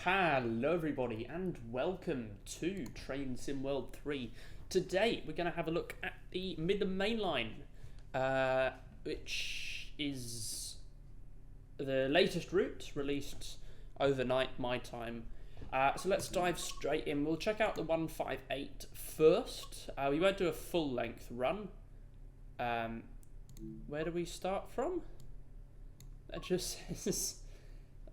Hello everybody and welcome to Train Sim World 3. Today we're going to have a look at the Midland Main Line, which is the latest route released overnight my time. So let's dive straight in. We'll check out the 158 first. We won't do a full length run. Where do we start from? That just says...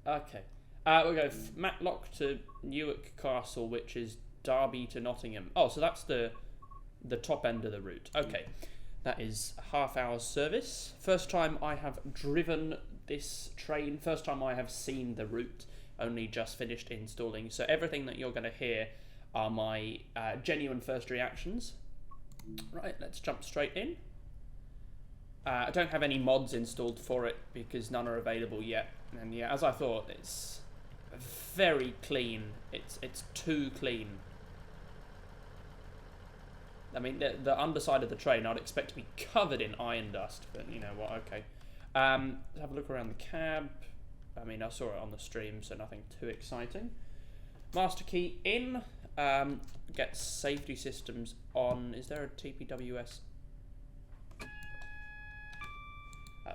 Okay. We'll go Matlock to Newark Castle, which is Derby to Nottingham. Oh, so that's the top end of the route. Okay, that is a half-hour's service. First time I have driven this train. First time I have seen the route. Only just finished installing. So everything that you're going to hear are my genuine first reactions. Right, let's jump straight in. I don't have any mods installed for it because none are available yet. And yeah, as I thought, it's very clean. It's too clean. I mean, the underside of the train I'd expect to be covered in iron dust, but you know what? Okay. Let's have a look around the cab. I mean, I saw it on the stream, so nothing too exciting. Master key in. Get safety systems on. Is there a TPWS?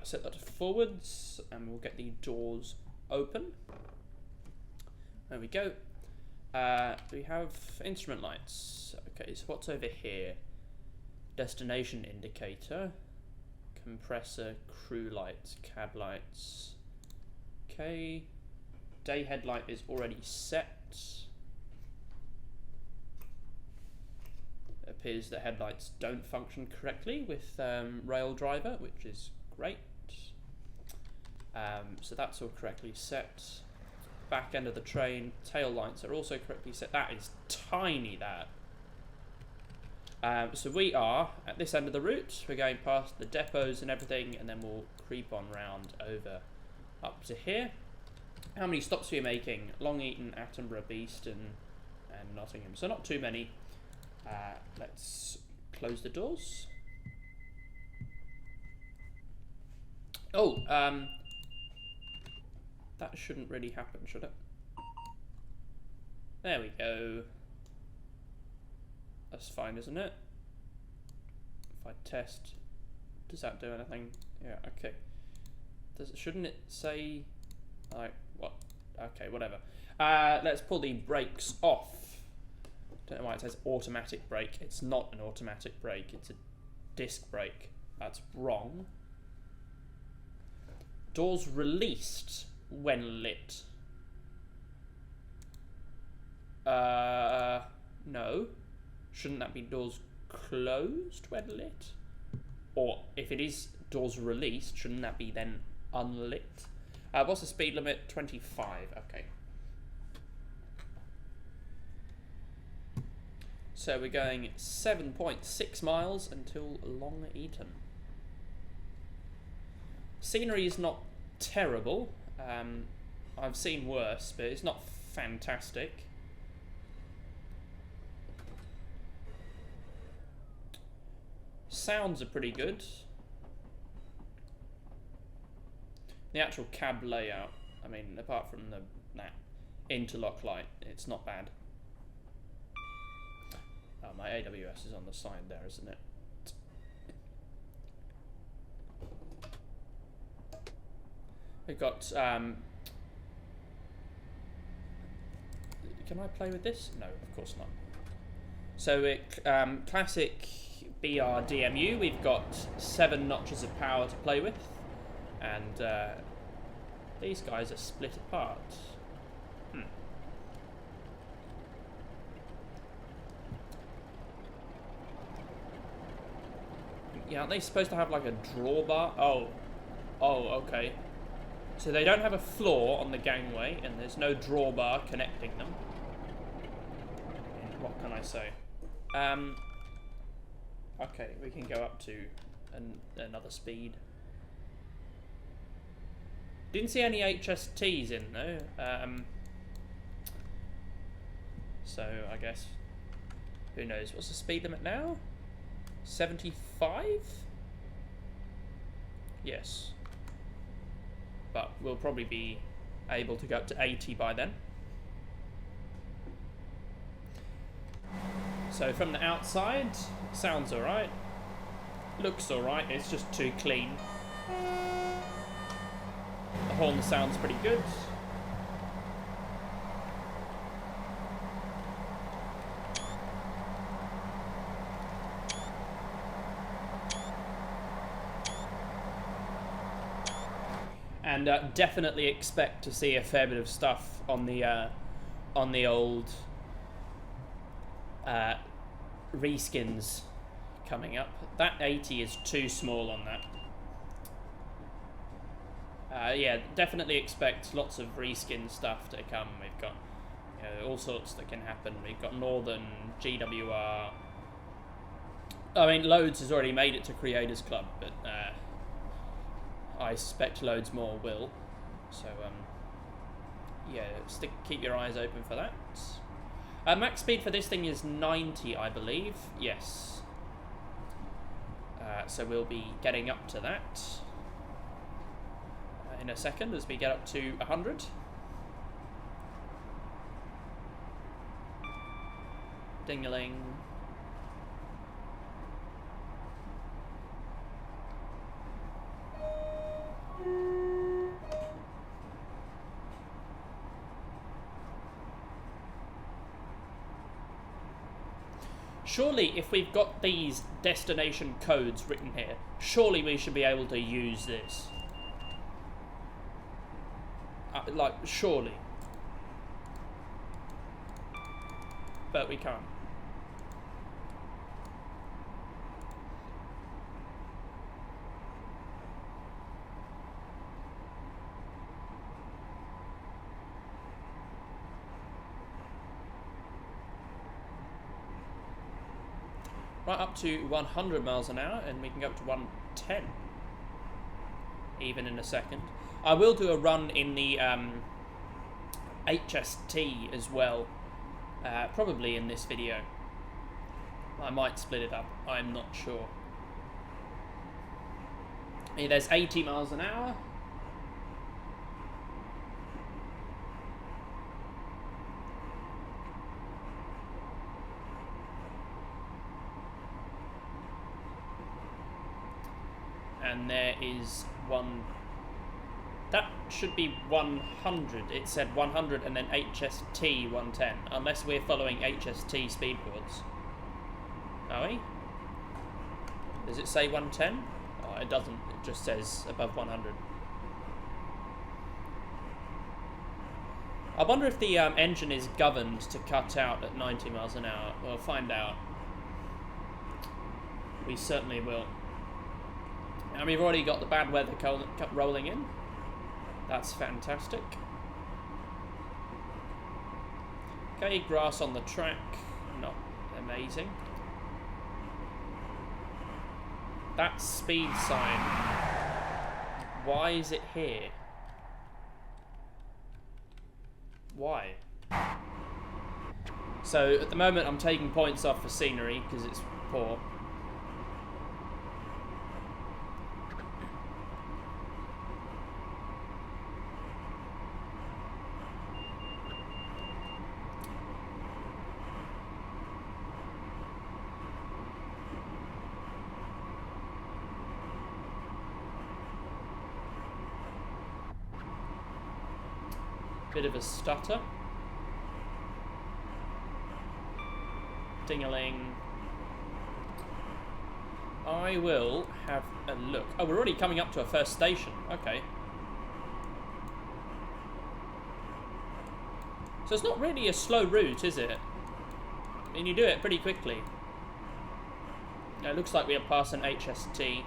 Set that to forwards, and we'll get the doors open. There we go. We have instrument lights. Okay, so what's over here? Destination indicator, compressor, crew lights, cab lights. Okay, day headlight is already set. It appears the headlights don't function correctly with rail driver, which is great. So that's all correctly set. Back end of the train, tail lights are also correctly set. That is tiny, that. So we are at this end of the route. We're going past the depots and everything, and then we'll creep on round over up to here. How many stops are we making? Long Eaton, Attenborough, Beeston, and Nottingham. So not too many. Let's close the doors. Oh, that shouldn't really happen, should it? There we go. That's fine, isn't it? If I test, does that do anything? Yeah, okay. Shouldn't it say, like, what? Okay, whatever. Let's pull the brakes off. Don't know why it says automatic brake. It's not an automatic brake, it's a disc brake. That's wrong. Doors released when lit. No. Shouldn't that be doors closed when lit? Or if it is doors released, shouldn't that be then unlit? What's the speed limit? 25. Okay. So we're going 7.6 miles until Long Eaton. Scenery is not terrible. I've seen worse, but it's not fantastic. Sounds are pretty good. The actual cab layout, I mean, apart from that interlock light, it's not bad. Oh, my AWS is on the side there, isn't it? We've got, can I play with this? No, of course not. So, classic BRDMU, we've got 7 notches of power to play with, and these guys are split apart. Yeah, aren't they supposed to have like a drawbar? Oh, okay. So they don't have a floor on the gangway, and there's no drawbar connecting them. What can I say? Okay, we can go up to another speed. Didn't see any HSTs in though. So I guess, who knows? What's the speed limit now? 75? Yes. But we'll probably be able to go up to 80 by then. So from the outside, sounds alright. Looks alright, it's just too clean. The horn sounds pretty good. And definitely expect to see a fair bit of stuff on the old reskins coming up. That 80 is too small on that. Yeah, definitely expect lots of reskin stuff to come. We've got all sorts that can happen. We've got Northern, GWR. I mean, loads has already made it to Creators Club, but I suspect loads more will. So, yeah, keep your eyes open for that. Max speed for this thing is 90, I believe. Yes. So we'll be getting up to that in a second as we get up to 100. Ding-a-ling. Surely, if we've got these destination codes written here, surely we should be able to use this. Like, surely. But we can't. Right up to 100 miles an hour, and we can go up to 110 even in a second. I will do a run in the HST as well, probably in this video. I might split it up, I'm not sure. Yeah, there's 80 miles an hour. And there is one. That should be 100. It said 100 and then HST 110. Unless we're following HST speed boards. Are we? Does it say 110? Oh, it doesn't. It just says above 100. I wonder if the engine is governed to cut out at 90 miles an hour. We'll find out. We certainly will. And we've already got the bad weather rolling in. That's fantastic. Okay, grass on the track. Not amazing. That speed sign. Why is it here? Why? So, at the moment I'm taking points off for scenery because it's poor. Bit of a stutter. Ding-a-ling. I will have a look. Oh, we're already coming up to a first station. Okay. So it's not really a slow route, is it? I mean, you do it pretty quickly. It looks like we are passing HST.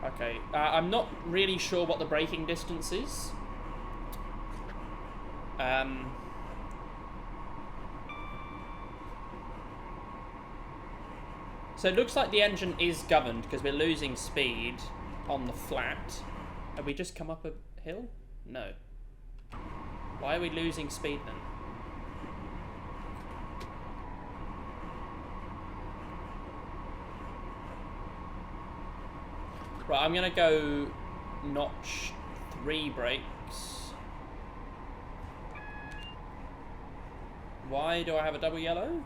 Okay, I'm not really sure what the braking distance is. So it looks like the engine is governed because we're losing speed on the flat. Have we just come up a hill? No. Why are we losing speed then? Right, I'm gonna go notch 3 brakes. Why do I have a double yellow?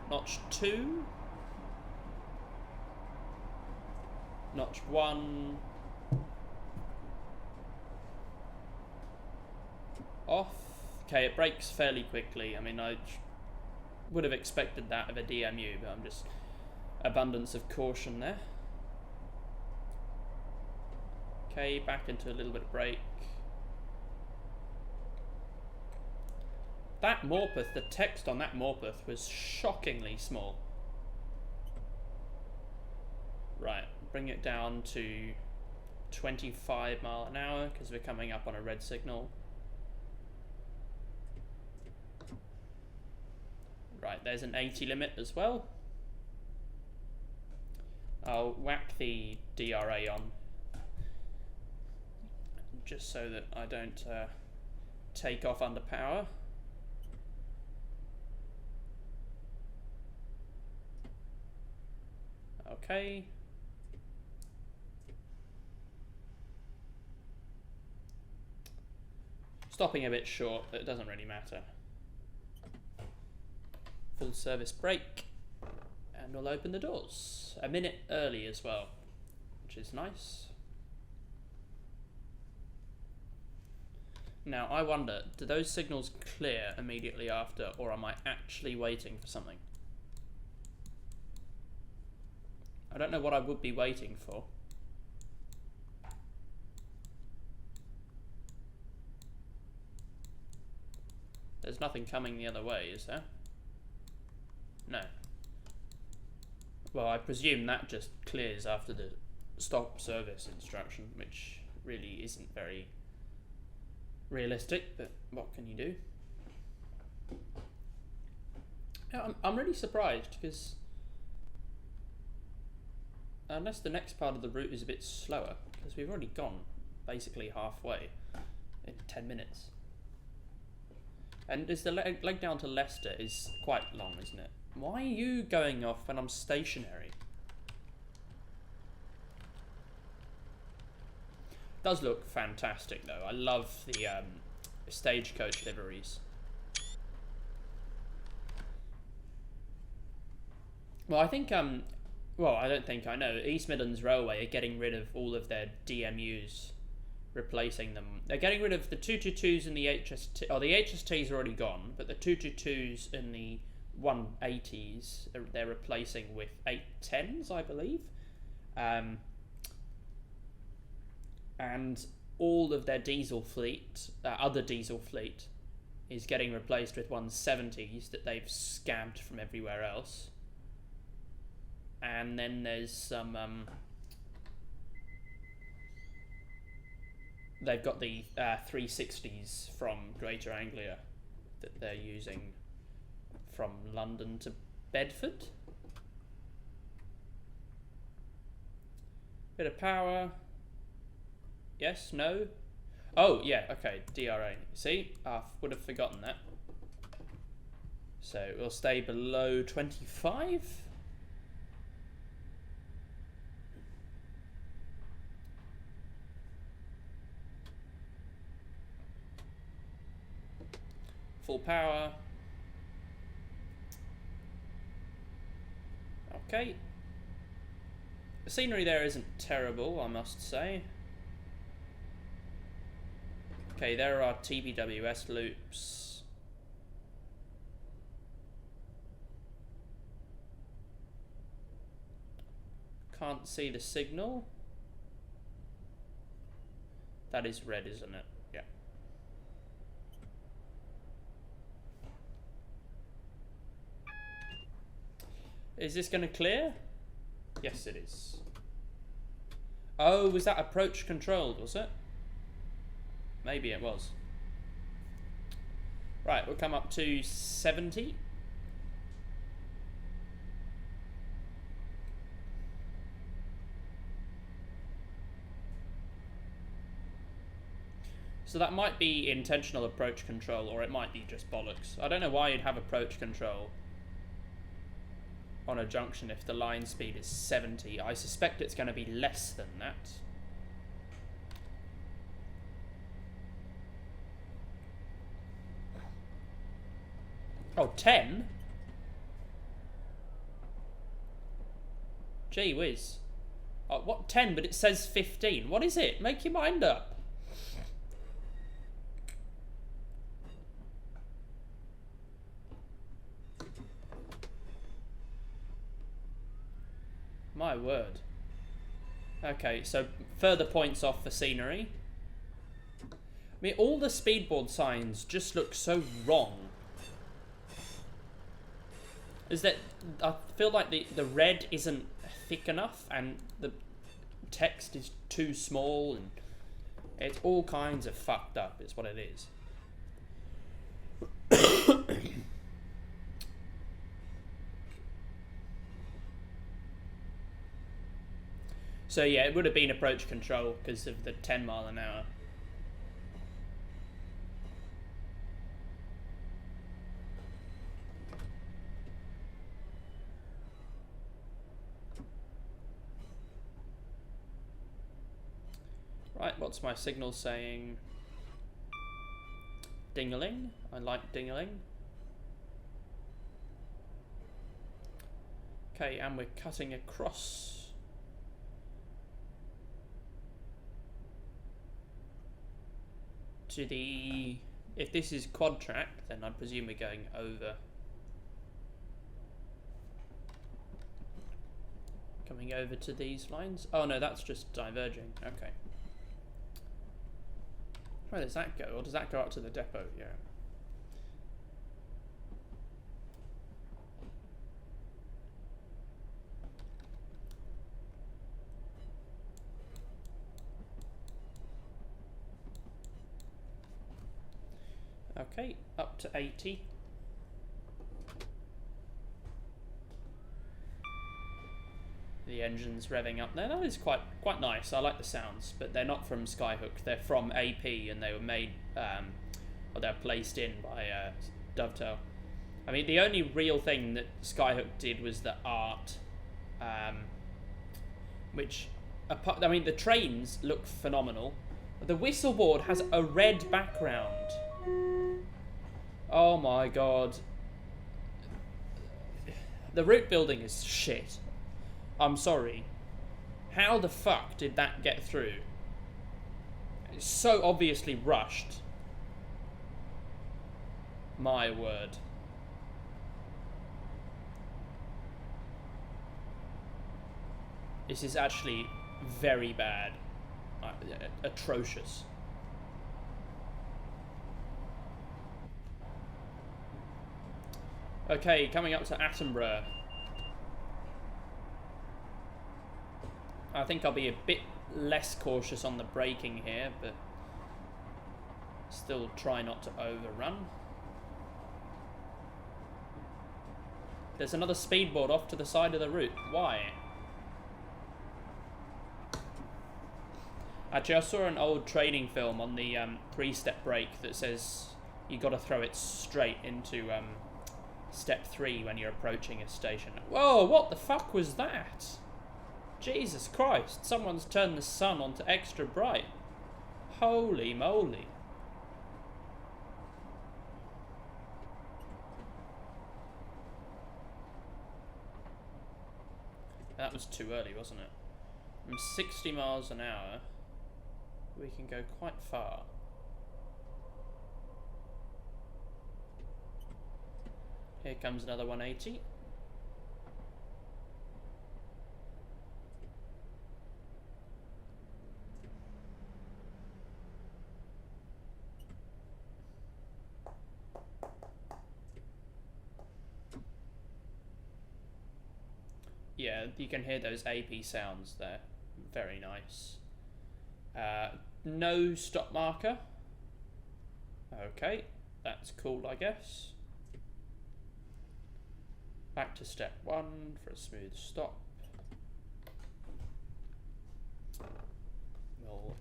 Notch 2. Notch 1. Off. Okay, it breaks fairly quickly. I mean, I would have expected that of a DMU, but I'm just... abundance of caution there. Okay, back into a little bit of brake. That Morpeth, the text on that Morpeth was shockingly small. Right, bring it down to 25 mile an hour because we're coming up on a red signal. Right, there's an 80 limit as well. I'll whack the DRA on just so that I don't take off under power. Okay. Stopping a bit short, but it doesn't really matter. Full service brake, and we'll open the doors. A minute early as well, which is nice. Now, I wonder, do those signals clear immediately after, or am I actually waiting for something? I don't know what I would be waiting for. There's nothing coming the other way, is there? No. Well, I presume that just clears after the stop service instruction, which really isn't very realistic, but what can you do? Yeah, I'm really surprised, because unless the next part of the route is a bit slower, because we've already gone basically halfway in 10 minutes. And is the leg down to Leicester is quite long, isn't it? Why are you going off when I'm stationary? Does look fantastic though. I love the stagecoach liveries. Well, I think well, I don't think I know. East Midlands Railway are getting rid of all of their DMUs, replacing them. They're getting rid of the 222s and the HST. Oh, the HSTs are already gone, but the 222s and the 180s they're replacing with 810s, I believe. And all of their diesel fleet, other diesel fleet, is getting replaced with 170s that they've scabbed from everywhere else. And then there's some they've got the 360s from Greater Anglia that they're using from London to Bedford. Bit of power. Yes, no. Oh, yeah, okay, DRA. See, I would have forgotten that. So we'll stay below 25. Full power. Okay. The scenery there isn't terrible, I must say. Okay, there are TBWS loops. Can't see the signal. That is red, isn't it? Yeah. Is this going to clear? Yes, it is. Oh, was that approach controlled, was it? Maybe it was. Right, we'll come up to 70. So that might be intentional approach control, or it might be just bollocks. I don't know why you'd have approach control on a junction if the line speed is 70. I suspect it's going to be less than that. Oh, 10? Gee whiz. Oh, what 10? But it says 15. What is it? Make your mind up. My word. Okay, so further points off for scenery. I mean, all the speedboard signs just look so wrong. Is that I feel like the red isn't thick enough and the text is too small and it's all kinds of fucked up is what it is. So yeah, it would have been approach control because of the 10 mile an hour. Right, what's my signal saying? Ding-a-ling. I like ding-a-ling. Okay, and we're cutting across. To the... If this is quad track, then I presume we're going over. Coming over to these lines. Oh no, that's just diverging. Okay. Where does that go? Or does that go up to the depot? Yeah. Okay, up to 80. The engine's revving up there. That is quite nice. I like the sounds, but they're not from Skyhook. They're from AP, and they were made, or they're placed in by Dovetail. I mean, the only real thing that Skyhook did was the art, which, I mean, the trains look phenomenal. The whistleboard has a red background. Oh my god. The route building is shit. I'm sorry. How the fuck did that get through? It's so obviously rushed. My word. This is actually very bad. Atrocious. Okay, coming up to Attenborough. I think I'll be a bit less cautious on the braking here, but still try not to overrun. There's another speedboard off to the side of the route. Why? Actually, I saw an old training film on the 3-step brake that says you got to throw it straight into step 3 when you're approaching a station. Whoa, what the fuck was that? Jesus Christ, someone's turned the sun onto extra bright. Holy moly. That was too early, wasn't it? From 60 miles an hour, we can go quite far. Here comes another 180. Yeah, you can hear those AP sounds there. Very nice. No stop marker. Okay, that's cool, I guess. Back to step 1 for a smooth stop. We'll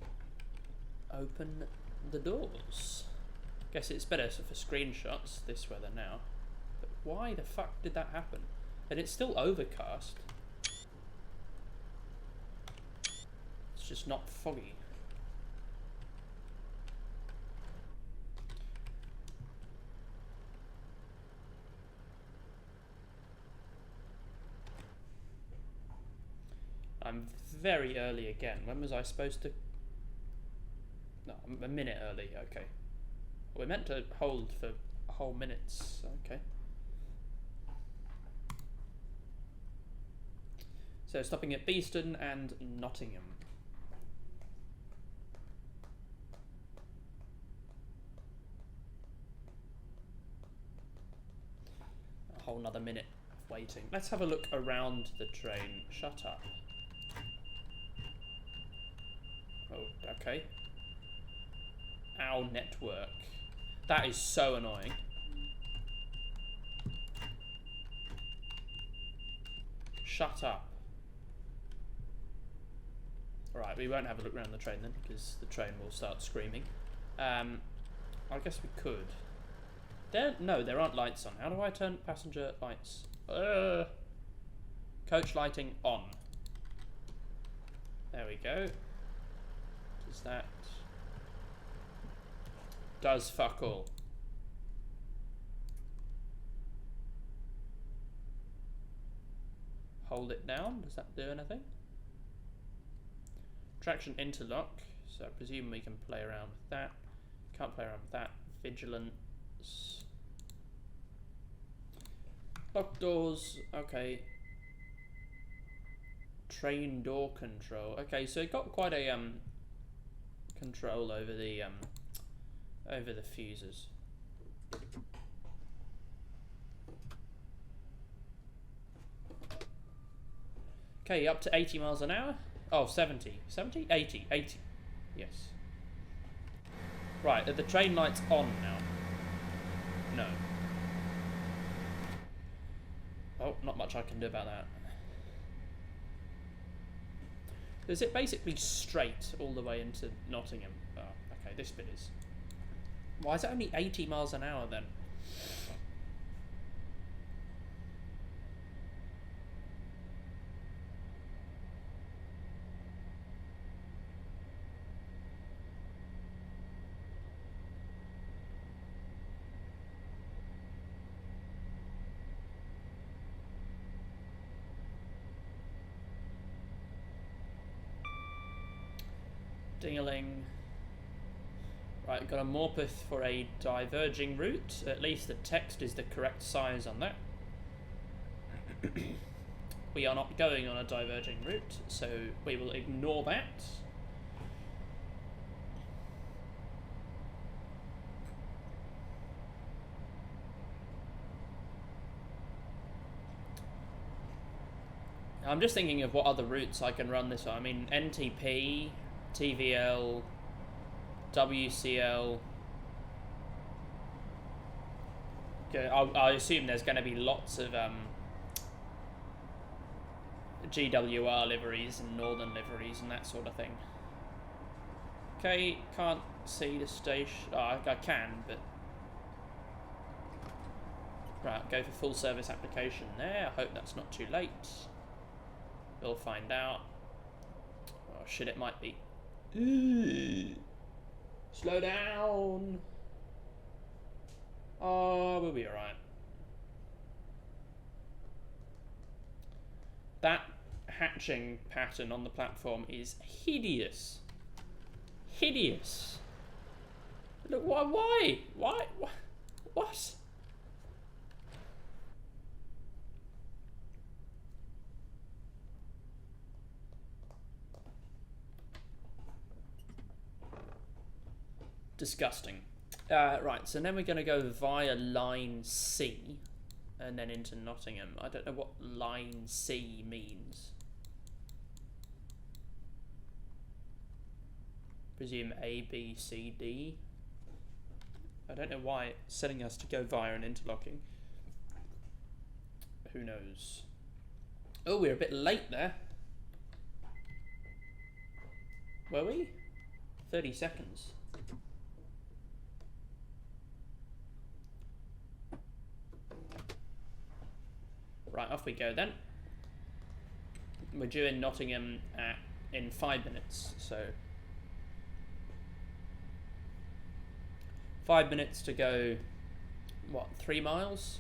open the doors. Guess it's better for screenshots this weather now. But why the fuck did that happen? And it's still overcast. It's just not foggy. I'm very early again. When was I supposed to... No, I'm a minute early, okay. We're meant to hold for whole minutes, okay. So stopping at Beeston and Nottingham. A whole nother minute of waiting. Let's have a look around the train. Shut up. Oh, okay. Our network. That is so annoying. Shut up. Right, we won't have a look around the train then, because the train will start screaming. I guess we could. No, there aren't lights on. How do I turn passenger lights? Coach lighting on. There we go. Does that... Does fuck all. Hold it down. Does that do anything? Traction interlock. So I presume we can play around with that. Can't play around with that. Vigilance. Lock doors. Okay. Train door control. Okay, so it got quite a control over the fuses. Okay, up to 80 miles an hour. Oh, 70. 70? 80. 80. Yes. Right, are the train lights on now? No. Oh, not much I can do about that. Is it basically straight all the way into Nottingham? Oh, okay, this bit is. Why is it only 80 miles an hour then? Ding-a-ling. Right, got a Morpeth for a diverging route. At least the text is the correct size on that. We are not going on a diverging route, so we will ignore that. I'm just thinking of what other routes I can run this on. I mean, NTP, TVL, WCL. I assume there's going to be lots of GWR liveries and Northern liveries and that sort of thing. Okay, can't see the station. Oh, I can, but... Right, go for full service application there. I hope that's not too late. We'll find out. Oh shit, it might be. Slow down. Oh, we'll be alright. That hatching pattern on the platform is hideous. Hideous. Look, why? Why? What? Disgusting. Right, so then we're going to go via line C and then into Nottingham. I don't know what line C means. Presume A, B, C, D. I don't know why it's setting us to go via an interlocking. Who knows? Oh, we're a bit late there. Were we? 30 seconds. Right, off we go then. We're due in Nottingham in 5 minutes, so 5 minutes to go, what, 3 miles?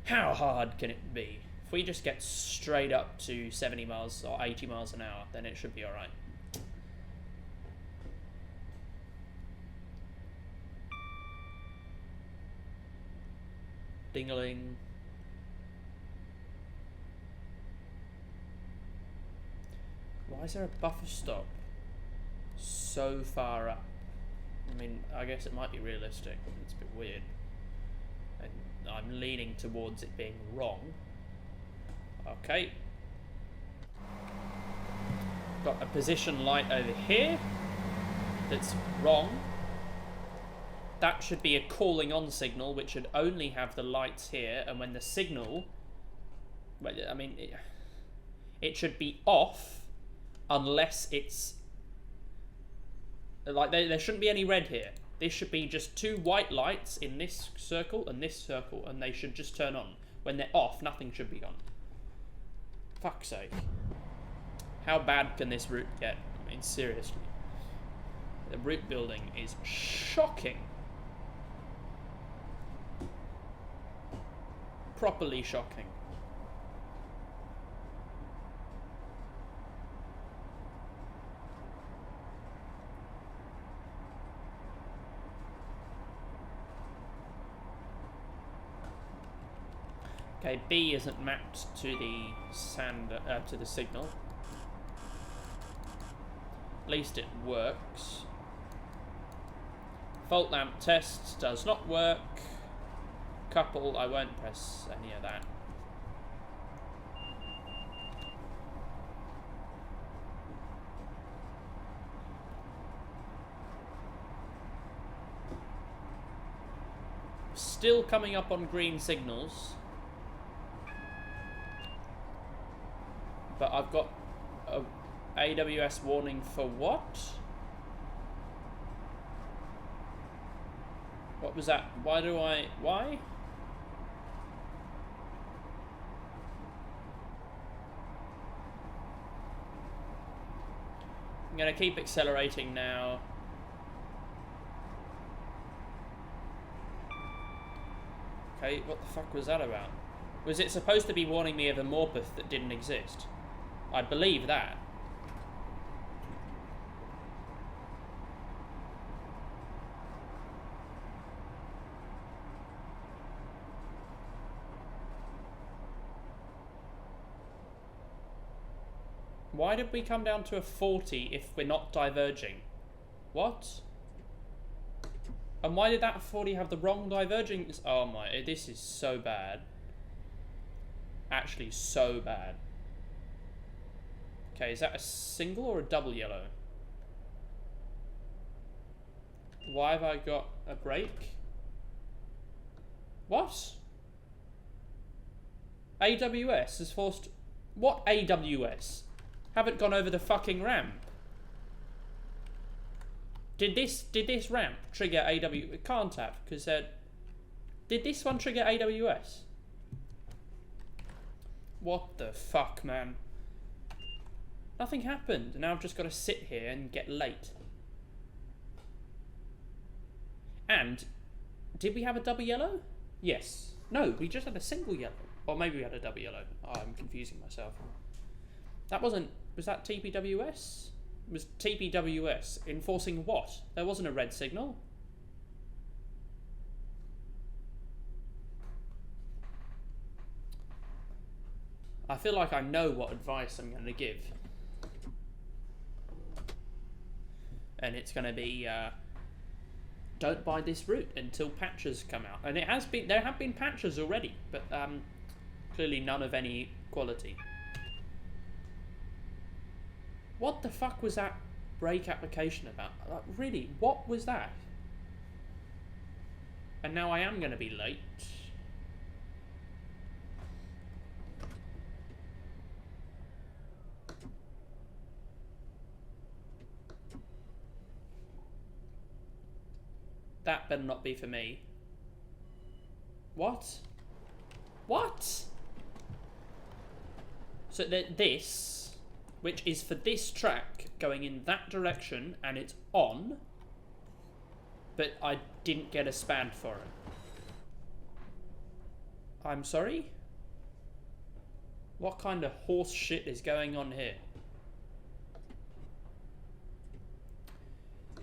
How hard can it be? If we just get straight up to 70 miles or 80 miles an hour, then it should be alright. Ding-a-ling. Why is there a buffer stop so far up? I mean, I guess it might be realistic. It's a bit weird. And I'm leaning towards it being wrong. Okay. Got a position light over here that's wrong. That should be a calling on signal, which should only have the lights here, and when the signal... Well, I mean, it should be off unless it's... Like, there shouldn't be any red here. This should be just two white lights in this circle, and they should just turn on. When they're off, nothing should be on. Fuck's sake. How bad can this route get? I mean, seriously. The route building is shocking. Properly shocking. Okay, B isn't mapped to the to the signal. At least it works. Fault lamp test does not work. Couple, I won't press any of that. Still coming up on green signals. But I've got a AWS warning for what? What was that? Why? I'm gonna keep accelerating now. Okay, what the fuck was that about? Was it supposed to be warning me of a Morpeth that didn't exist? I believe that. Why did we come down to a 40 if we're not diverging? What? And why did that 40 have the wrong diverging? Oh my, this is so bad. Actually, so bad. Okay, is that a single or a double yellow? Why have I got a brake? What? AWS has forced... What AWS? Haven't gone over the fucking ramp. Did this ramp trigger AWS? It can't have, because did this one trigger AWS? What the fuck, man? Nothing happened, and now I've just got to sit here and get late. And did we have a double yellow? Yes. No, we just had a single yellow. Or maybe we had a double yellow. Oh, I'm confusing myself. That wasn't... Was that TPWS? It was TPWS enforcing what? There wasn't a red signal. I feel like I know what advice I'm going to give. And it's going to be... don't buy this route until patches come out. And it has been... There have been patches already, but clearly none of any quality. What the fuck was that brake application about? Like, really, what was that? And now I am going to be late. That better not be for me. What? What? So this... which is for this track going in that direction, and it's on, but I didn't get a span for it. I'm sorry? What kind of horse shit is going on here?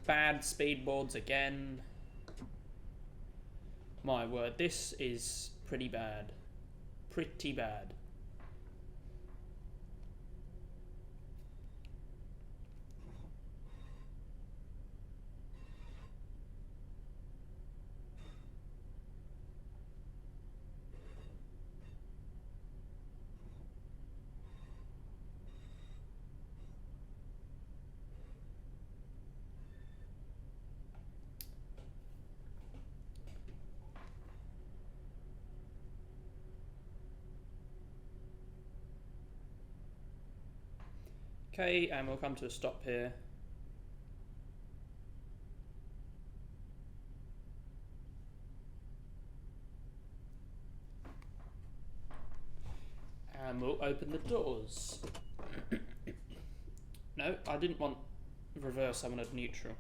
Bad speedboards again. My word, this is pretty bad. Pretty bad. Okay, and we'll come to a stop here. And we'll open the doors. No, I didn't want reverse, I wanted neutral.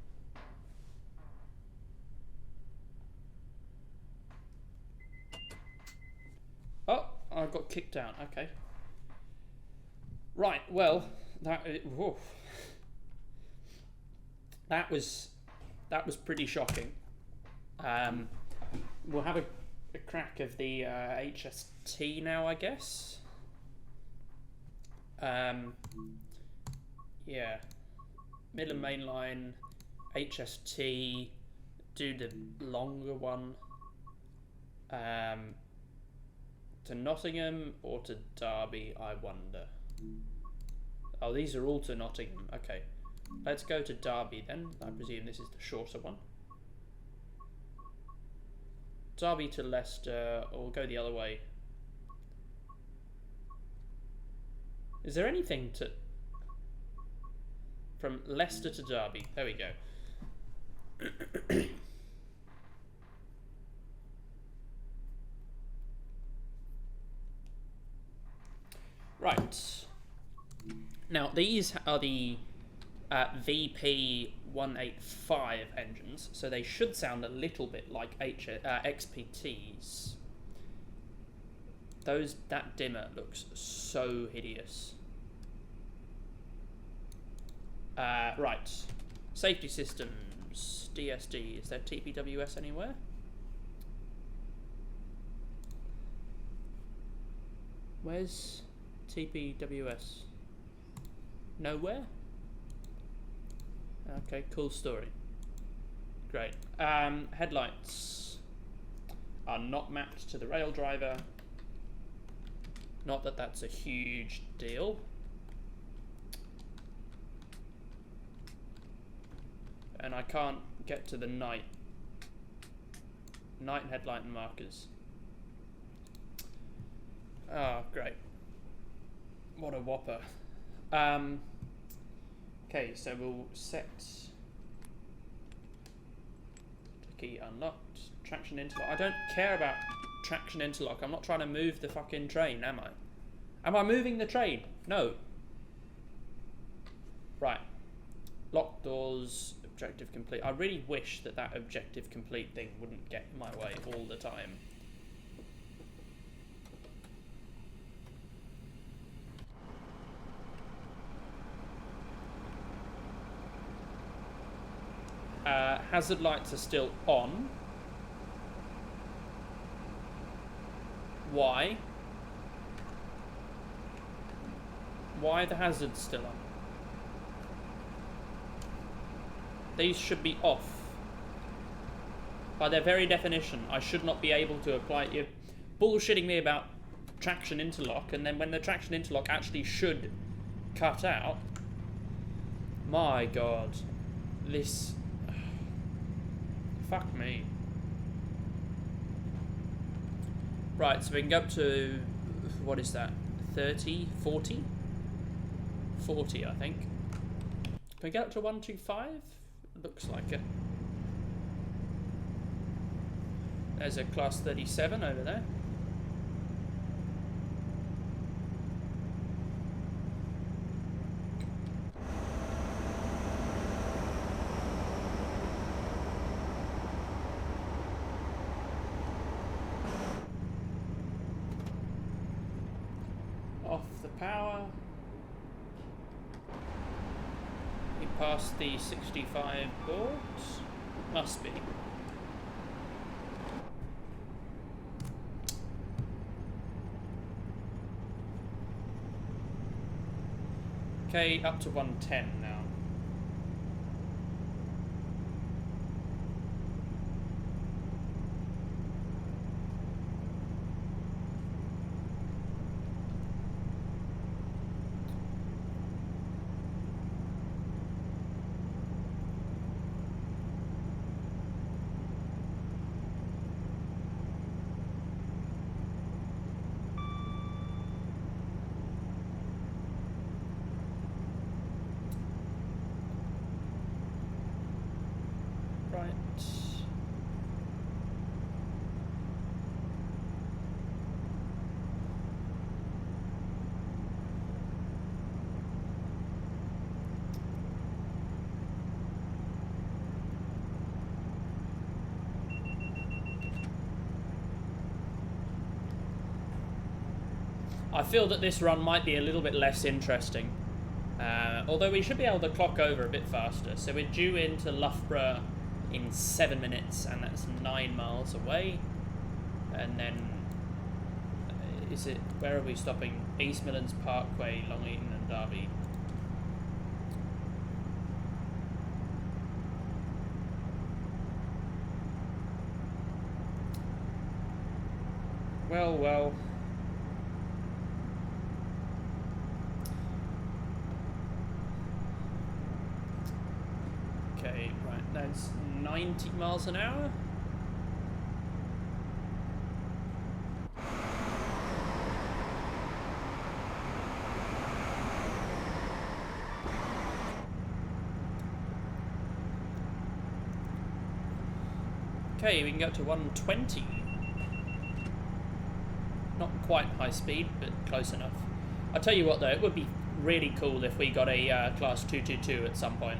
Oh, I got kicked out, okay. Right, well, that was pretty shocking. We'll have a crack of the HST now, I guess. Yeah, Midland Main Line, HST, do the longer one. To Nottingham or to Derby, I wonder. Oh, these are all to Nottingham. Okay, let's go to Derby then. I presume this is the shorter one. Derby to Leicester, or we'll go the other way. Is there anything to... From Leicester to Derby. There we go. Right. Now, these are the VP185 engines, so they should sound a little bit like XPTs. That dimmer looks so hideous. Right. Safety systems. DSD. Is there TPWS anywhere? Where's TPWS? Nowhere? Okay, cool story. Great. Headlights are not mapped to the rail driver. Not that that's a huge deal. And I can't get to the night headlight markers. Oh, great. What a whopper. Okay, so we'll set key unlocked. Traction interlock. I don't care about traction interlock. I'm not trying to move the fucking train, am I? Am I moving the train? No. Right. Lock doors. Objective complete. I really wish that that objective complete thing wouldn't get in my way all the time. Hazard lights are still on. Why? Why are the hazards still on? These should be off. By their very definition, I should not be able to apply... You're bullshitting me about traction interlock, and then when the traction interlock actually should cut out... My God. This... Fuck me. Right, so we can go up to... What is that? 30? 40? 40, I think. Can we get up to 125? Looks like it. There's a class 37 over there. Off power. We passed the 65 boards. Must be. Okay, up to 110 now. I feel that this run might be a little bit less interesting, although we should be able to clock over a bit faster. So we're due into Loughborough in 7 minutes, and that's 9 miles away. And then, is it, where are we stopping? East Midlands Parkway, Long Eaton and Derby. Well, well. Okay, right, that's 90 miles an hour. Okay, we can go to 120. Not quite high speed, but close enough. I'll tell you what though, it would be really cool if we got a class 222 at some point.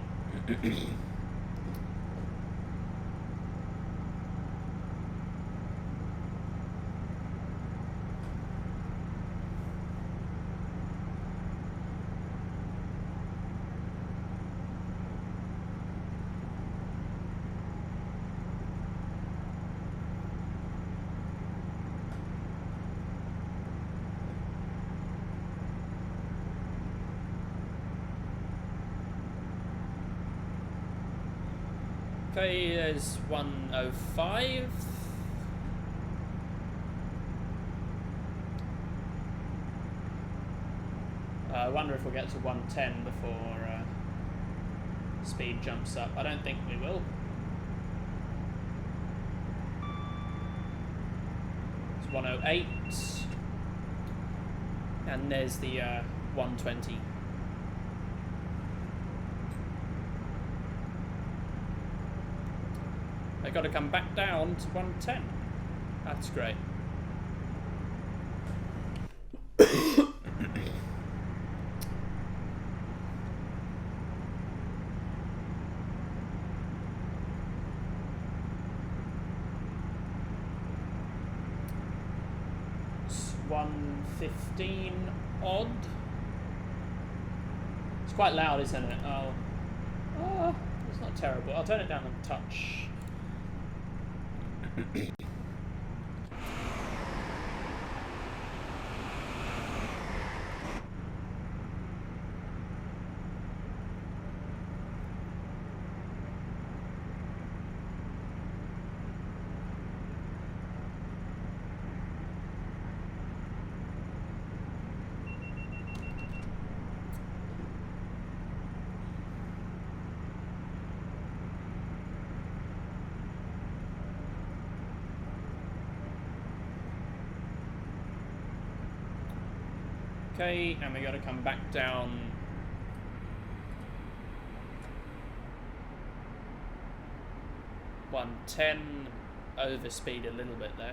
Okay, there's 105. I wonder if we'll get to 110 before speed jumps up. I don't think we will. It's 108. And there's the 120. They've got to come back down to 110. That's great. It's 115 odd. It's quite loud, isn't it? Oh, it's not terrible. I'll turn it down a touch. Okay, and we got to come back down. $110, overspeed a little bit there.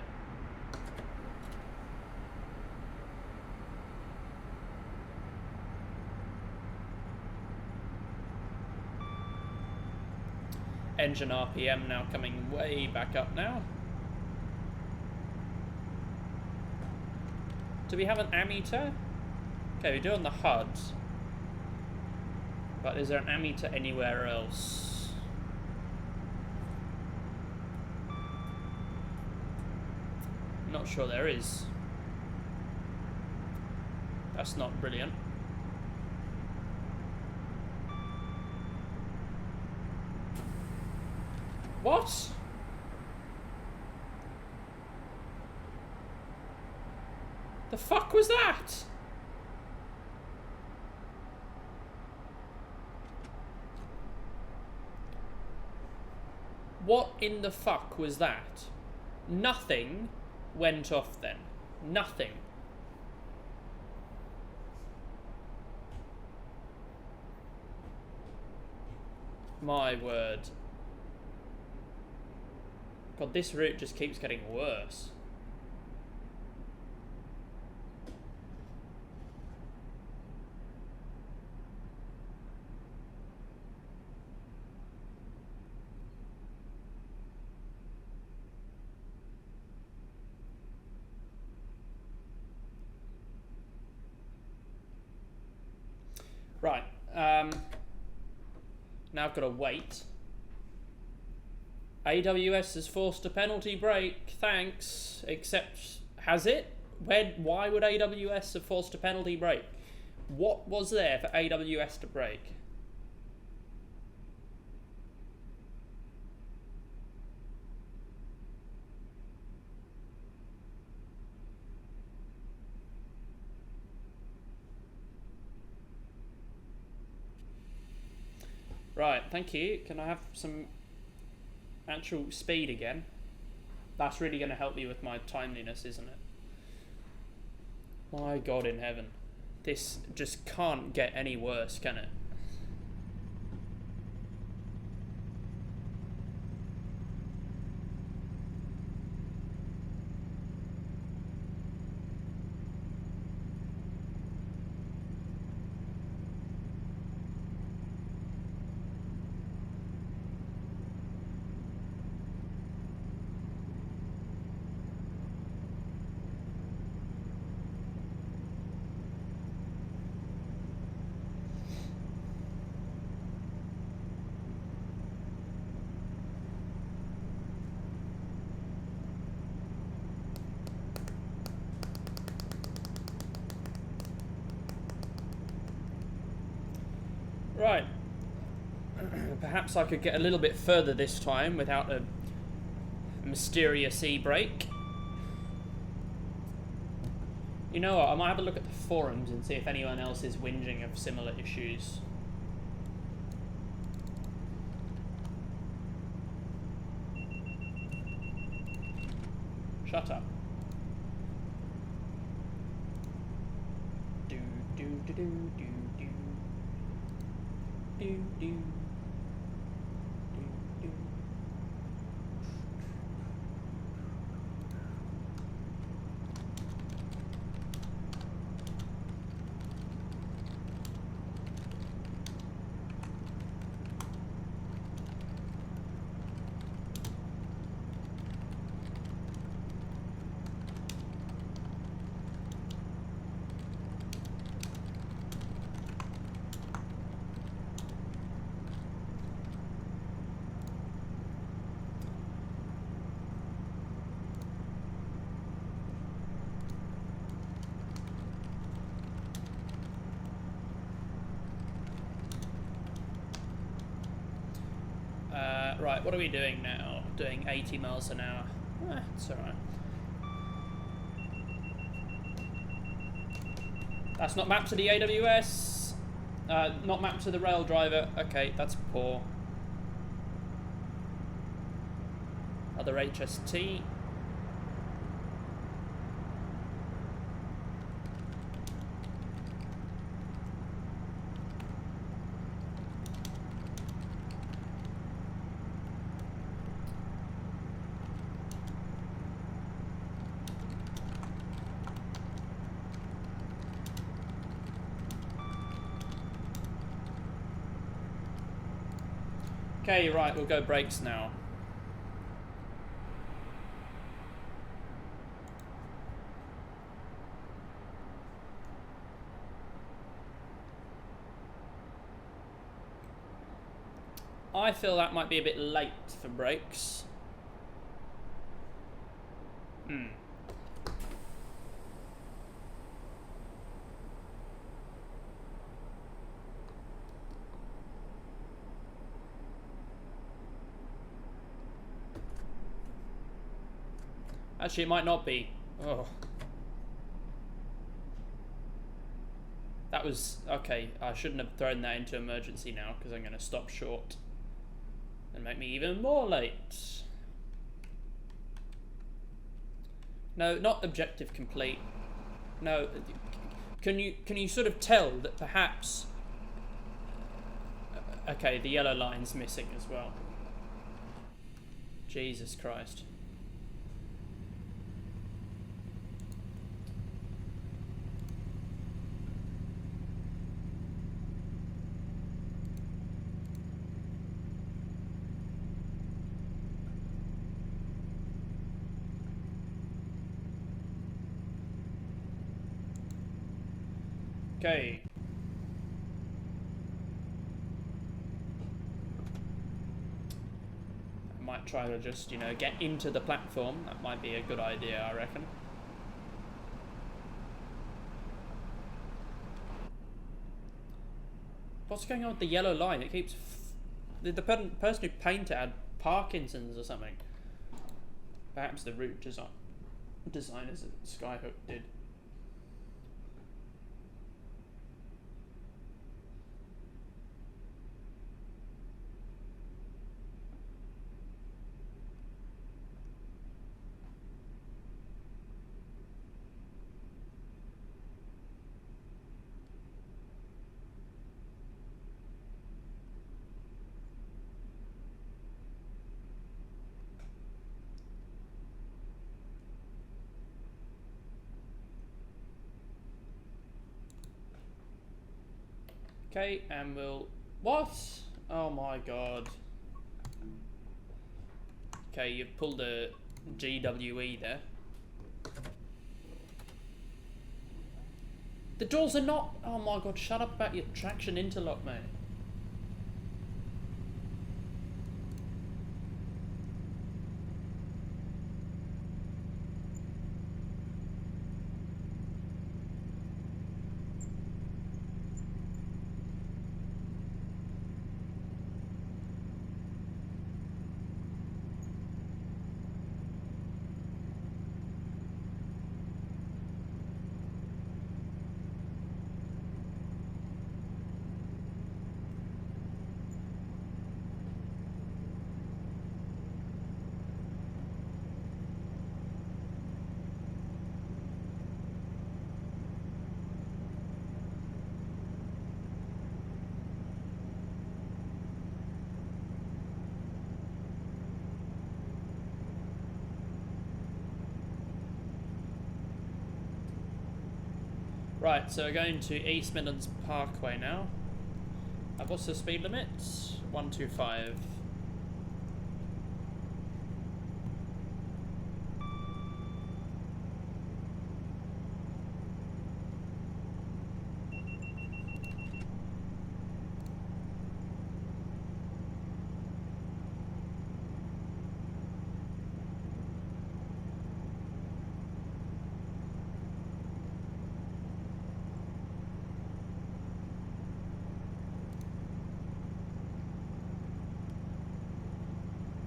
Engine RPM now coming way back up now. Do we have an ammeter? Okay, we do on the HUD. But is there an ammeter anywhere else? Not sure there is. That's not brilliant. What? The fuck was that? What in the fuck was that? Nothing went off then. Nothing. My word. God, this route just keeps getting worse. Right. Now I've got to wait. AWS has forced a penalty break. Thanks. Except, has it? Why would AWS have forced a penalty break? What was there for AWS to break? Right, thank you. Can I have some actual speed again? That's really going to help me with my timeliness, isn't it? My God in heaven. This just can't get any worse, can it? Right. Perhaps I could get a little bit further this time without a mysterious e-brake. You know what, I might have a look at the forums and see if anyone else is whinging of similar issues. Shut up. Do do do do do do do do do do. Right, what are we doing now? Doing 80 miles an hour. It's alright. That's not mapped to the AWS. Not mapped to the rail driver. Okay, that's poor. Other HST. Okay, right, we'll go brakes now. I feel that might be a bit late for brakes. Actually, it might not be. Oh. That was... Okay, I shouldn't have thrown that into emergency now, because I'm going to stop short. And make me even more late. No, not objective complete. No. Can you sort of tell that perhaps... Okay, the yellow line's missing as well. Jesus Christ. Okay. I might try to just, you know, get into the platform. That might be a good idea, I reckon. What's going on with the yellow line? It keeps... the person who painted it had Parkinson's or something. Perhaps the route designers at Skyhook did. Okay, and we'll... What? Oh my god. Okay, you've pulled a GWE there. The doors are not... Oh my god, shut up about your traction interlock, mate. Right, so we're going to East Midlands Parkway now. What's the speed limit? 125.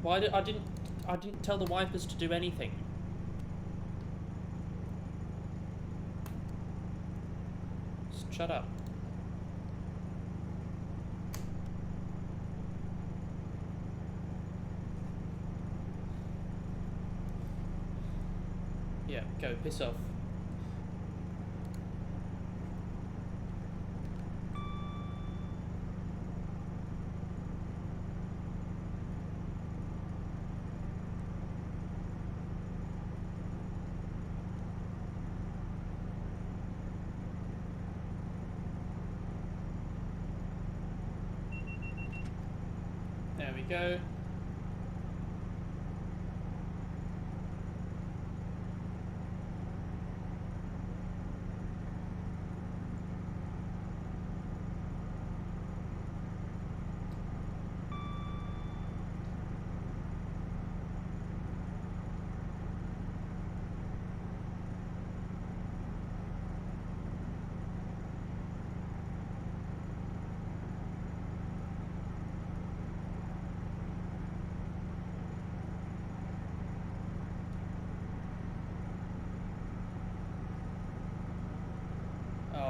Why did I didn't tell the wipers to do anything. Just shut up. Yeah, go piss off. There we go.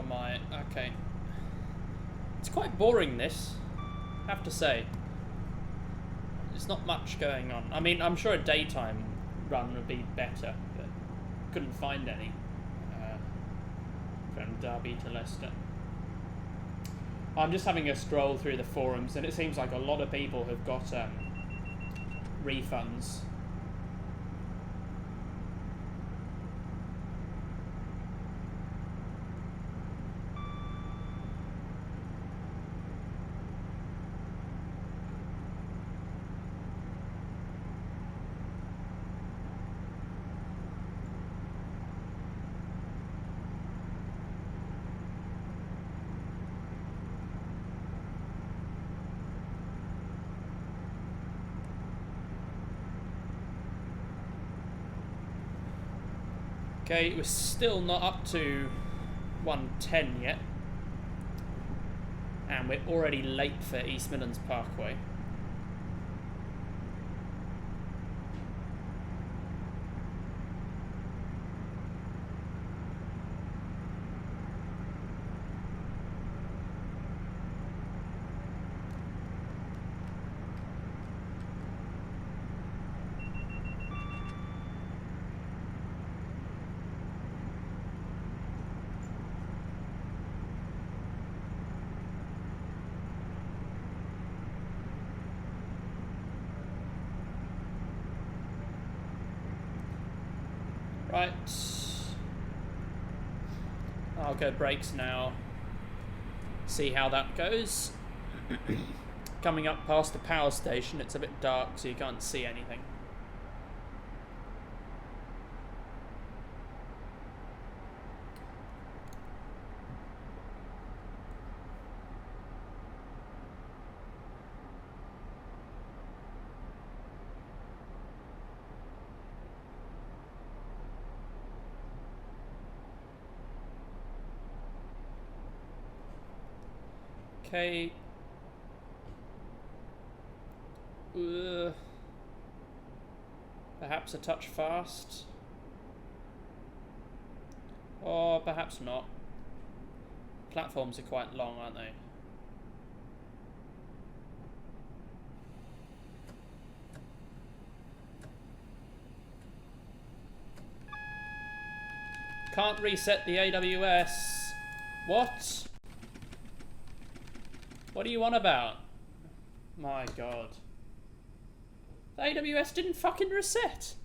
am I? Okay. It's quite boring, this. I have to say. There's not much going on. I mean, I'm sure a daytime run would be better, but couldn't find any from Derby to Leicester. I'm just having a stroll through the forums, and it seems like a lot of people have got refunds. Okay, we're still not up to 110 yet. And we're already late for East Midlands Parkway. Right. I'll go brakes now. See how that goes. Coming up past the power station, it's a bit dark, so you can't see anything. Okay. Perhaps a touch fast. Or perhaps not. Platforms are quite long, aren't they? Can't reset the AWS. What? What are you on about? My god. The AWS didn't fucking reset.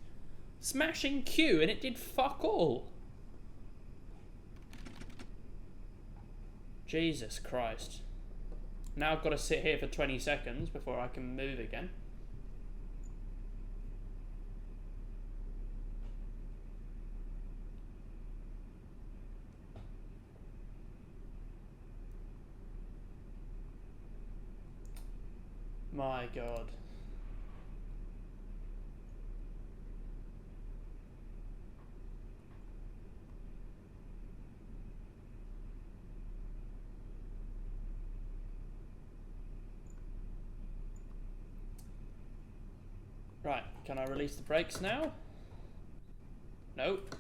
Smashing Q and it did fuck all. Jesus Christ. Now I've got to sit here for 20 seconds before I can move again. My god. Right, can I release the brakes now? Nope.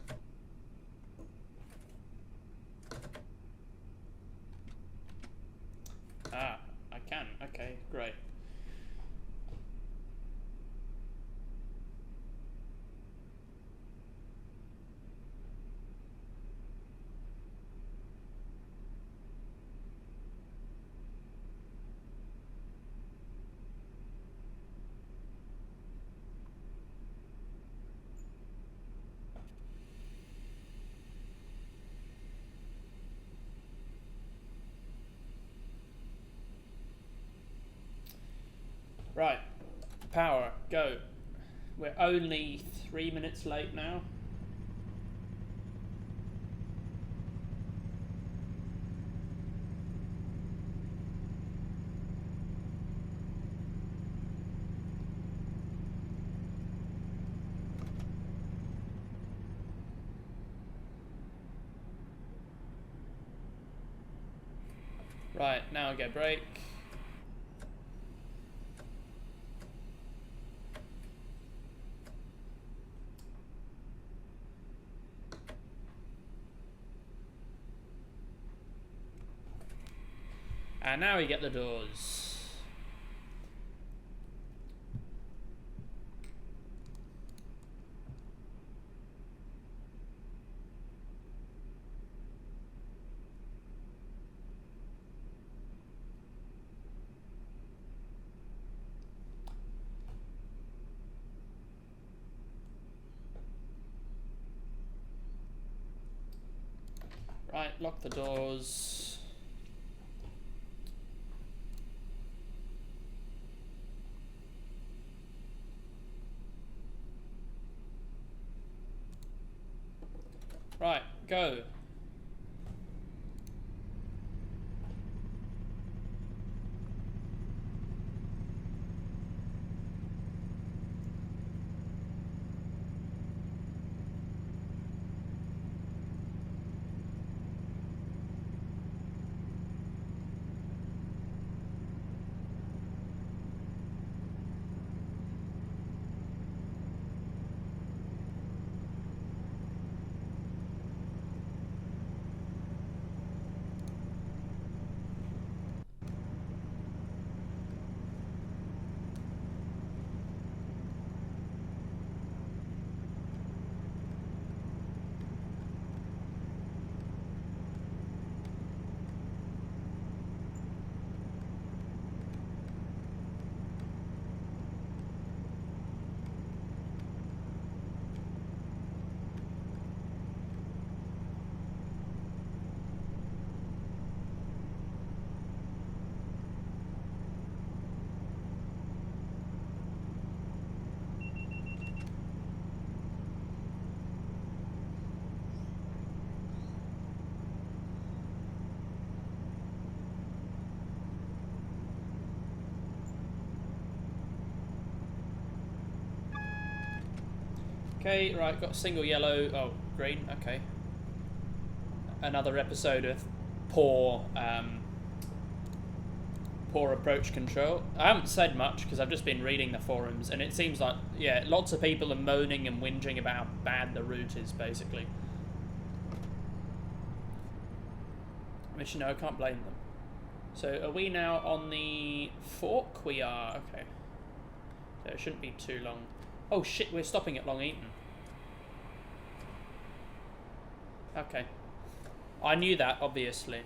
Ah, I can. Okay, great. Right, power, go. We're only 3 minutes late now. Right, now I go brake. And now we get the doors. Right, lock the doors. Right, go. Okay, right, got a single yellow. Oh, green, okay. Another episode of poor approach control. I haven't said much because I've just been reading the forums, and it seems like, yeah, lots of people are moaning and whinging about how bad the route is, basically. Which, you know, I can't blame them. So, are we now on the fork? We are, okay. So it shouldn't be too long. Oh shit, we're stopping at Long Eaton. Okay. I knew that, obviously.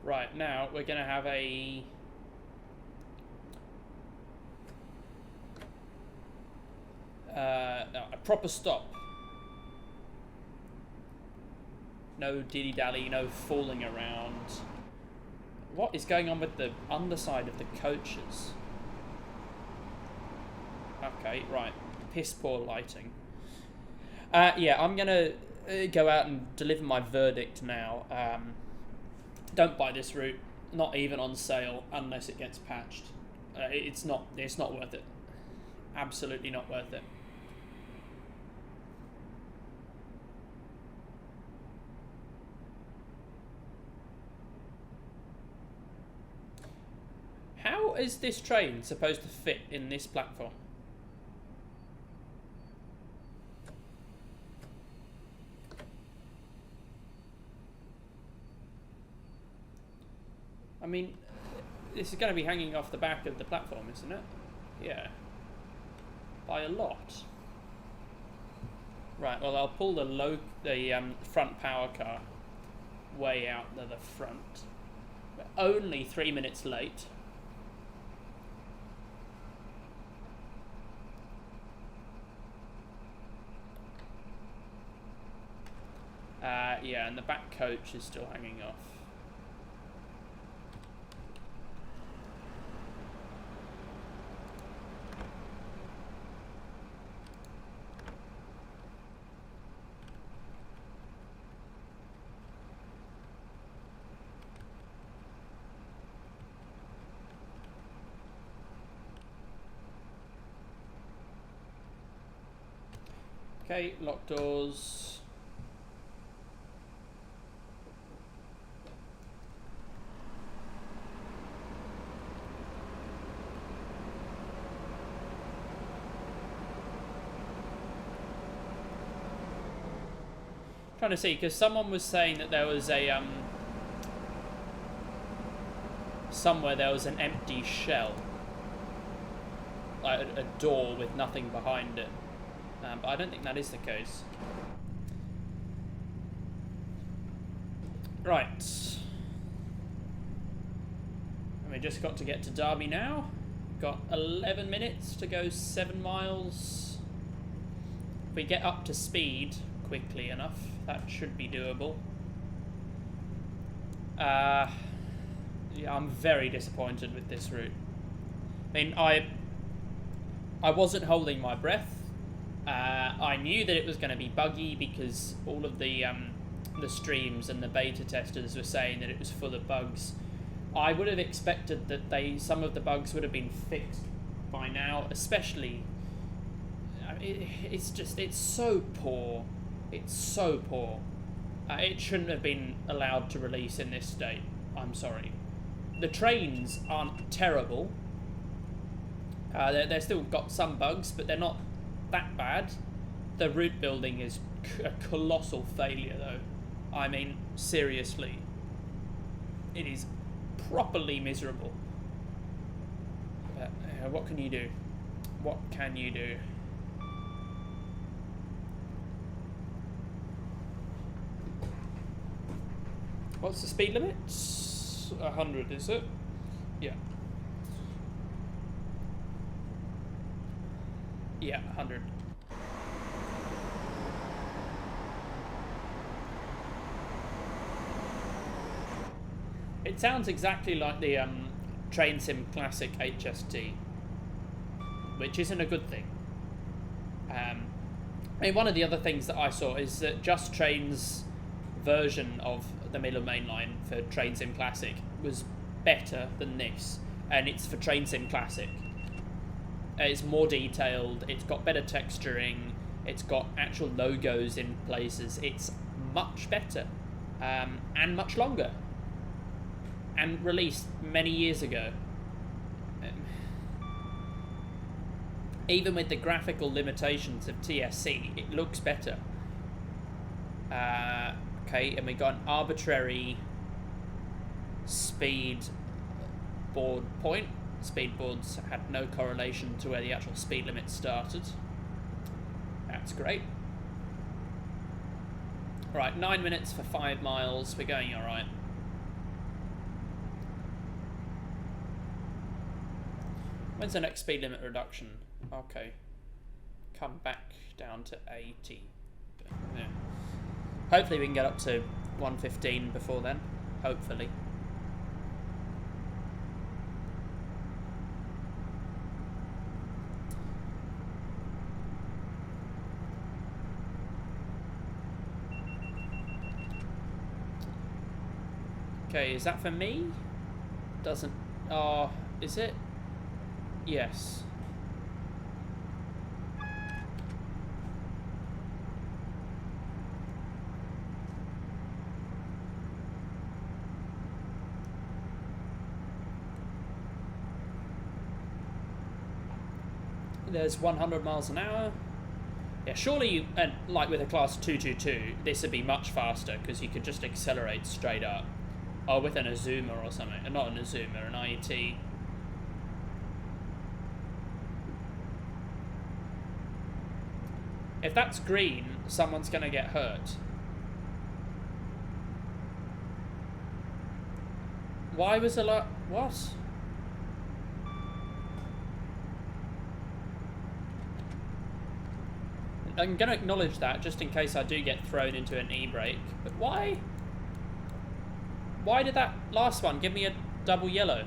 Right, now we're going to have a proper stop. No dilly-dally, no fooling around. What is going on with the underside of the coaches? Okay, right. Piss poor lighting. Yeah, I'm going to go out and deliver my verdict now. Don't buy this route. Not even on sale unless it gets patched. It's not worth it. Absolutely not worth it. How is this train supposed to fit in this platform? I mean, this is going to be hanging off the back of the platform, isn't it? Yeah. By a lot. Right, well, I'll pull the front power car way out to the front. We're only 3 minutes late. Yeah, and the back coach is still hanging off. Okay, lock doors. . Trying to see, because someone was saying that there was a somewhere there was an empty shell, like a door with nothing behind it, but I don't think that is the case. Right, and we just got to get to Derby now. Got 11 minutes to go 7 miles. If we get up to speed quickly enough, that should be doable. Yeah, I'm very disappointed with this route. I mean, I wasn't holding my breath. I knew that it was going to be buggy because all of the streams and the beta testers were saying that it was full of bugs. I would have expected that some of the bugs would have been fixed by now, especially. It's so poor. It's so poor. It shouldn't have been allowed to release in this state. I'm sorry. The trains aren't terrible. They're still got some bugs, but they're not that bad. The route building is a colossal failure, though. I mean, seriously. It is properly miserable. But what can you do? What can you do? What's the speed limit? 100, is it? Yeah. Yeah, 100. It sounds exactly like the Train Sim Classic HST, which isn't a good thing. I mean, one of the other things that I saw is that Just Train's version of the Midland Main Line for Train Sim Classic was better than this, and it's for Train Sim Classic. It's more detailed, it's got better texturing, it's got actual logos in places, it's much better, and much longer, and released many years ago. Even with the graphical limitations of TSC, it looks better. Okay, and we got an arbitrary speed board point. Speed boards had no correlation to where the actual speed limit started. That's great. Right, 9 minutes for 5 miles. We're going alright. When's the next speed limit reduction? Okay. Come back down to 80. Yeah. Hopefully we can get up to 115 before then. Hopefully. Okay, is that for me? Doesn't... Oh, is it? Yes. There's 100 miles an hour. Yeah, surely you, and like with a class 222, this would be much faster because you could just accelerate straight up. Or with an Azuma or something. Not an Azuma, an IET. If that's green, someone's going to get hurt. Why was a lot... What? I'm going to acknowledge that just in case I do get thrown into an e-brake. But why? Why did that last one give me a double yellow?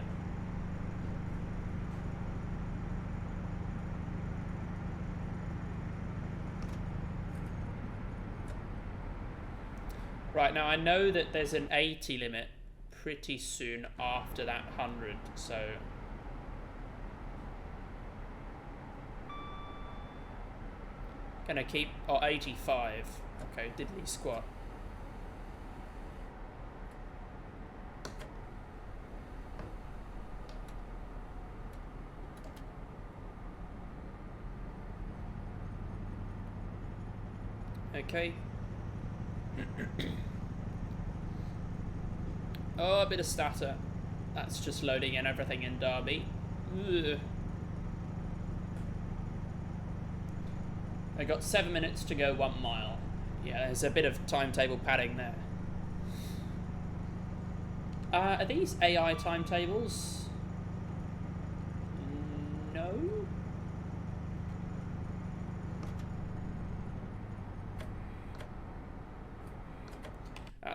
Right, now I know that there's an 80 limit pretty soon after that 100, so... Gonna keep... Oh, 85. Okay, diddly squat. Okay. Oh, a bit of stutter. That's just loading in everything in Derby. Ugh. I got 7 minutes to go 1 mile. Yeah, there's a bit of timetable padding there. Are these AI timetables? No?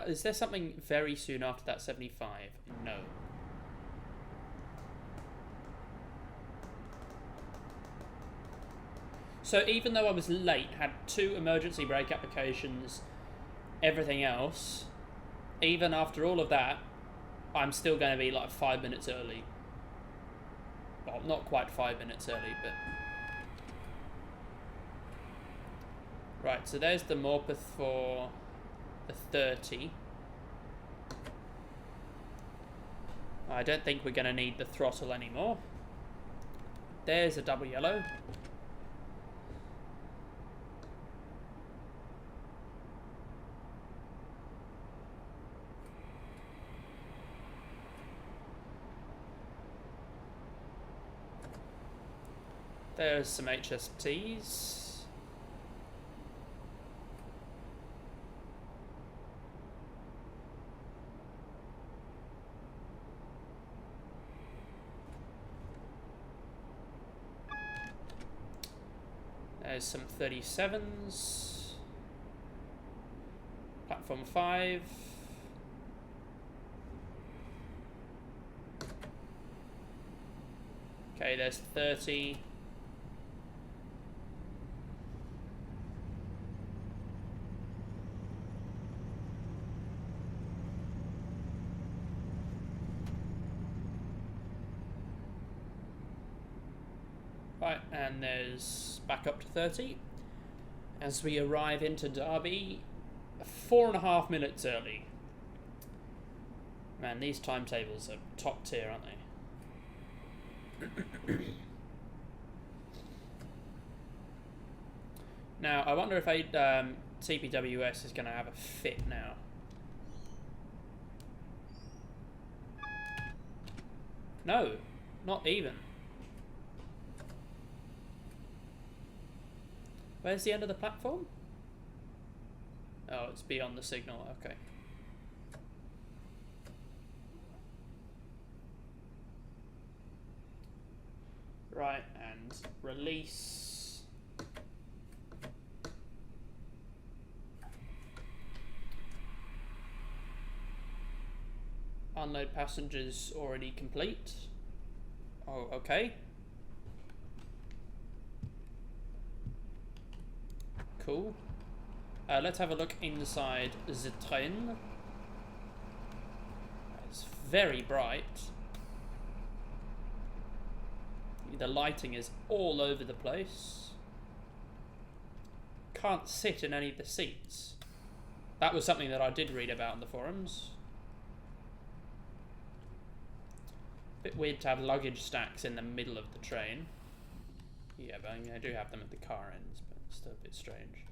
Is there something very soon after that 75? No. So even though I was late, had 2 emergency brake applications, everything else, even after all of that, I'm still going to be like 5 minutes early. Well, not quite 5 minutes early, but... Right, so there's the Morpeth for the 30. I don't think we're going to need the throttle anymore. There's a double yellow. There's some HSTs. There's some 37s. Platform 5. Okay, there's 30. Right, and there's back up to 30. As we arrive into Derby, 4.5 minutes early. Man, these timetables are top tier, aren't they? Now, I wonder if TPWS is going to have a fit now. No, not even. Where's the end of the platform? Oh, it's beyond the signal, okay. Right, and release. Unload passengers already complete. Oh, okay. Cool. Let's have a look inside the train. It's very bright. The lighting is all over the place. Can't sit in any of the seats. That was something that I did read about in the forums. Bit weird to have luggage stacks in the middle of the train. Yeah, but I mean, I do have them at the car ends, but it's still a bit strange.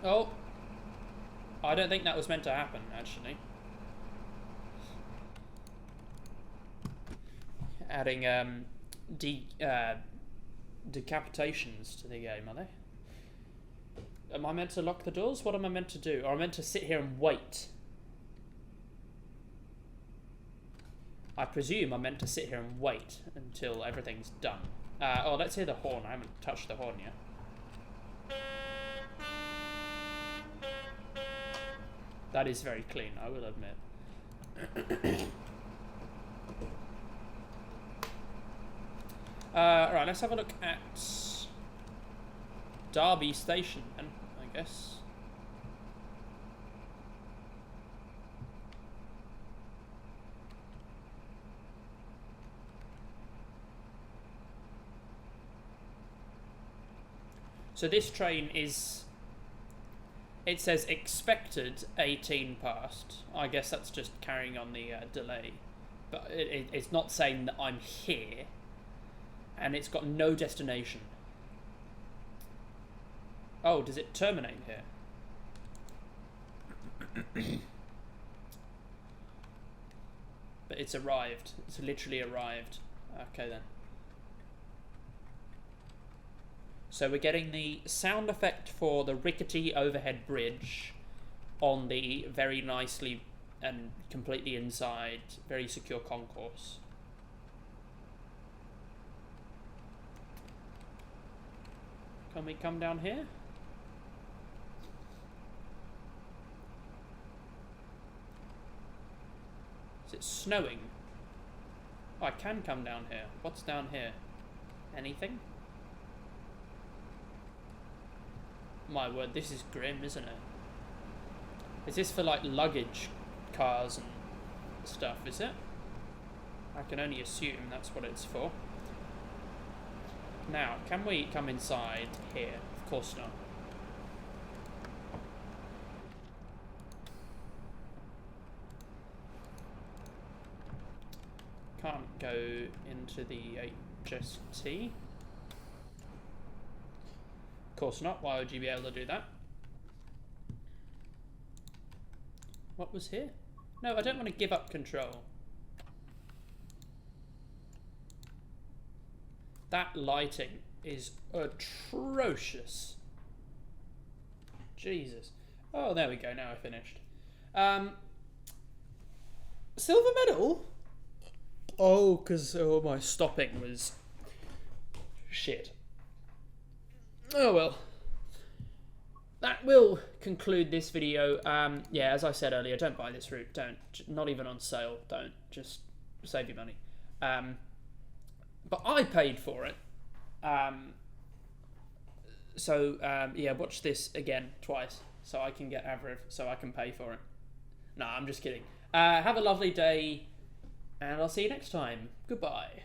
Oh, I don't think that was meant to happen, actually. Adding decapitations to the game, are they? Am I meant to lock the doors? What am I meant to do? Or am I meant to sit here and wait? I presume I'm meant to sit here and wait until everything's done. Oh, let's hear the horn. I haven't touched the horn yet. That is very clean, I will admit. Right, let's have a look at Derby Station, then, I guess. So this train is It says expected 18 past. I guess that's just carrying on the delay. But it's not saying that I'm here. And it's got no destination. Oh, does it terminate here? But it's arrived. It's literally arrived. Okay then. So we're getting the sound effect for the rickety overhead bridge on the very nicely and completely inside, very secure concourse. Can we come down here? Is it snowing? Oh, I can come down here. What's down here? Anything? My word, this is grim, isn't it? Is this for, like, luggage cars and stuff, is it? I can only assume that's what it's for. Now, can we come inside here? Of course not. Can't go into the HST. Of course not. Why would you be able to do that? What was here? No, I don't want to give up control. That lighting is atrocious. Jesus. Oh, there we go. Now I finished. Silver medal? Oh, because my stopping was shit. Oh well. That will conclude this video. Yeah, as I said earlier, don't buy this route. Don't. Not even on sale. Don't. Just save your money. But I paid for it. Yeah, watch this again twice so I can get Avriv, so I can pay for it. No, I'm just kidding. Have a lovely day, and I'll see you next time. Goodbye.